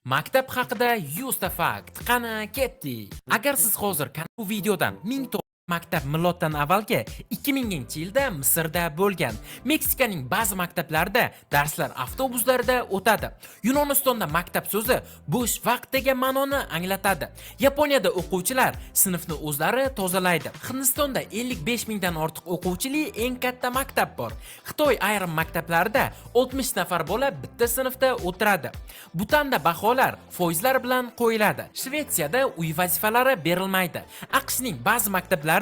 Maktab haqida 100 ta fakt. Qani ketdi. Agar siz hozir bu videodan 1000 maktab miloddan avvalgi 2000-yilda Misrda bo'lgan. Meksikaning ba'zi maktablarida darslar avtobuslarda o'tadi. Yunonistonda maktab so'zi bo'sh vaqt degan ma'noni anglatadi. Yaponiyada o'quvchilar sinfni o'zlari tozalaydi. Hindistonda 55 mingdan ortiq o'quvchili eng katta maktab bor. Xitoy ayrim maktablarida 60 nafar bola bitta sinfda o'tiradi. Butanda baholar foizlar bilan qo'yiladi. Shvetsiyada uy vazifalari berilmaydi. AQShning ba'zi maktablarida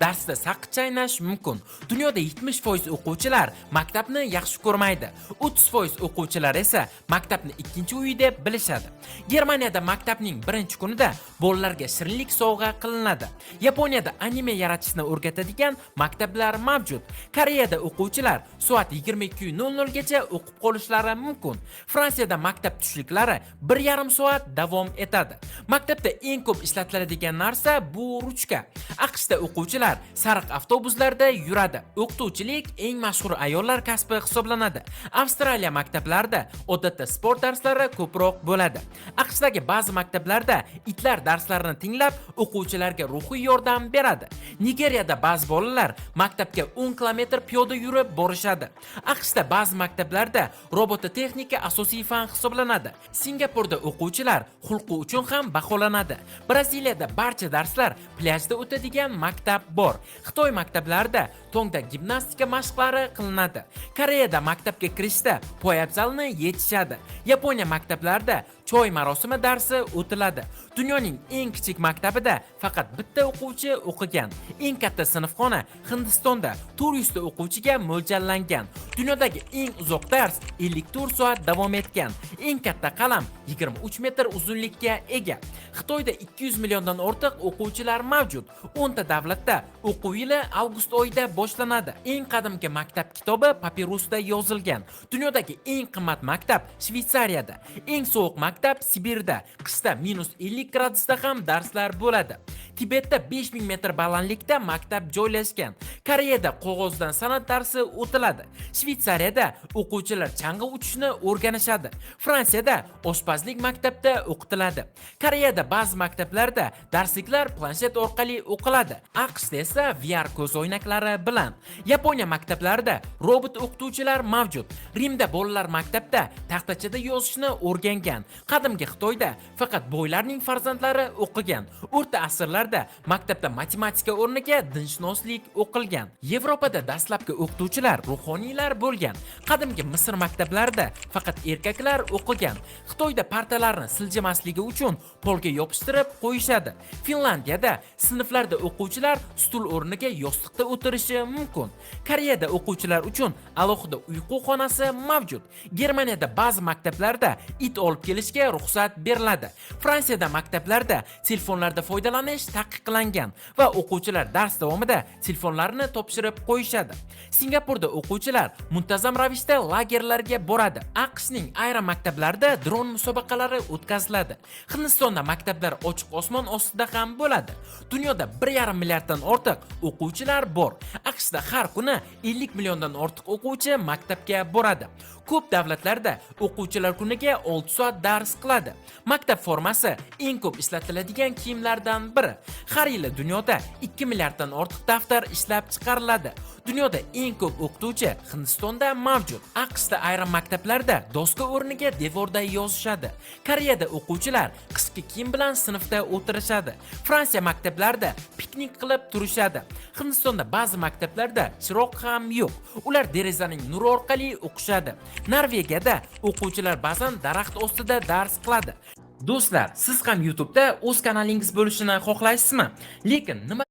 darsda saqich chaynash mumkin. Dunyoda 70% o'quvchilar maktabni yaxshi ko'rmaydi. 30% o'quvchilar esa maktabni ikkinchi uy deb bilishadi. Germaniyada maktabning birinchi kunida bolalarga shirinlik sovg'a qilinadi. Yaponiyada anime yaratishni o'rgatadigan maktablar mavjud. Koreyada o'quvchilar soat 22:00 gacha o'qib qolishlari mumkin. Fransiyada maktab tushliklari 1,5 soat davom etadi. Maktabda eng ko'p ishlatiladigan narsa bu ruchka. AQShda o'quvchilar sariq avtobuslarda yuradi. O'qituvchilik eng mashhur ayollar kasbi hisoblanadi. Avstraliya maktablarida odatda sport darslari ko'proq bo'ladi. AQShdagi ba'zi maktablarda itlar darslarini tinglab, o'quvchilarga ruhiy yordam beradi. Nigeriyada ba'zi bolalar maktabga 10 kilometr piyoda yurib borishadi. AQShda ba'zi maktablarda robototexnika asosiy fan hisoblanadi. Singapurda o'quvchilar xulqi uchun ham baholanadi. Braziliyada barcha darslar plyajda o'tadigan maktab bor. Xitoy maktablarida tongda gimnastika mashqlari qilinadi. Koreyada maktabga kirishda poyabzalni yechishadi. Yaponiya maktablarida choy marosimi darsi o'tiladi. Dunyoning eng kichik maktabida faqat bitta o'quvchi o'qigan. Eng katta sinfxona Hindistonda 400 ta o'quvchiga mo'ljallangan. Dunyodagi eng uzoq dars 54 soat davom etgan. Eng katta qalam 23 metr uzunlikka ega. Xitoyda 200 milliondan ortiq o'quvchilar mavjud. 10 ta davlatda o'quv yili avgust oyida boshlanadi. Eng qadimgi maktab kitobi papirusda yozilgan. Dunyodagi eng qimmat maktab Shvetsariyada. Eng sovuq maktab Sibirda. Qishda -50 gradusda ham darslar bo'ladi. Tibetda 5000 metr balandlikda maktab joylashgan. Koreyada qog'ozdan san'at darsi o'tiladi. Shvetsariyada o'quvchilar chang'i uchishni o'rganishadi. Fransiyada oshpazlik maktabda o'qitiladi. Koreyada ba'zi maktablarda darsliklar planshet orqali o'qiladi. AQShda esa VR ko'z o'ynaklari bilan. Yaponiya maktablarida robot o'qituvchilar mavjud. Rimda bolalar maktabda taxtachada yozishni o'rgangan. Qadimgi Xitoyda faqat boylarning farzandlari o'qigan. O'rta asrlarda maktabda matematika o'rniga dinshunoslik o'qilgan. Yevropada dastlabki o'qituvchilar ruhoniylar bo'lgan. Qadimgi Misr maktablarida faqat erkaklar o'qigan. Xitoyda partalarni siljimasligi uchun polga yopishtirib qo'yishadi. Finlandiyada sinflarda o'quvchilar stul o'rniga yostiqda o'tirishi mumkin. Koreyada o'quvchilar uchun alohida uyqu xonasi mavjud. Germaniyada ba'zi maktablarda it olib kelishga ruxsat beriladi. Fransiyada maktablarda telefonlarda foydalanish taqiqlangan va o'quvchilar dars davomida telefonlarini topshirib qo'yishadi. Singapurda o'quvchilar muntazam ravishda lagerlarga boradi. AQShning ayrim maktablarida dron musobaqalari o'tkaziladi. Hindistonda maktablar ochiq osmon ostida ham bo'ladi. Dunyoda 1,5 milliarddan ortiq o'quvchilar bor. AQShda har kuni 50 milliondan ortiq o'quvchi maktabga boradi. Ko'p davlatlarda o'quvchilar kuniga 6 soat dars qiladi. Maktab formasi eng ko'p ishlatiladigan kiyimlardan biri. Har yili dunyoda 2 milliarddan ortiq daftar ishlab chiqariladi. Dunyoda eng ko'p o'qituvchi Hindistonda mavjud. AQShda ayrim maktablarda doska o'rniga devorda yozishadi. Koreyada o'quvchilar qishki kiyim bilan sinfda o'tirishadi. Fransiya maktablarida piknik qilib turishadi. Hindistonda ba'zi maktablarda chiroq ham yo'q. Ular derazaning nuri orqali o'qishadi. Norvegiyada o'quvchilar ba'zan daraxt ostida dars qiladi. Do'stlar, siz ham YouTube'da o'z kanalingiz bo'lishini xohlaysizmi? Lekin nima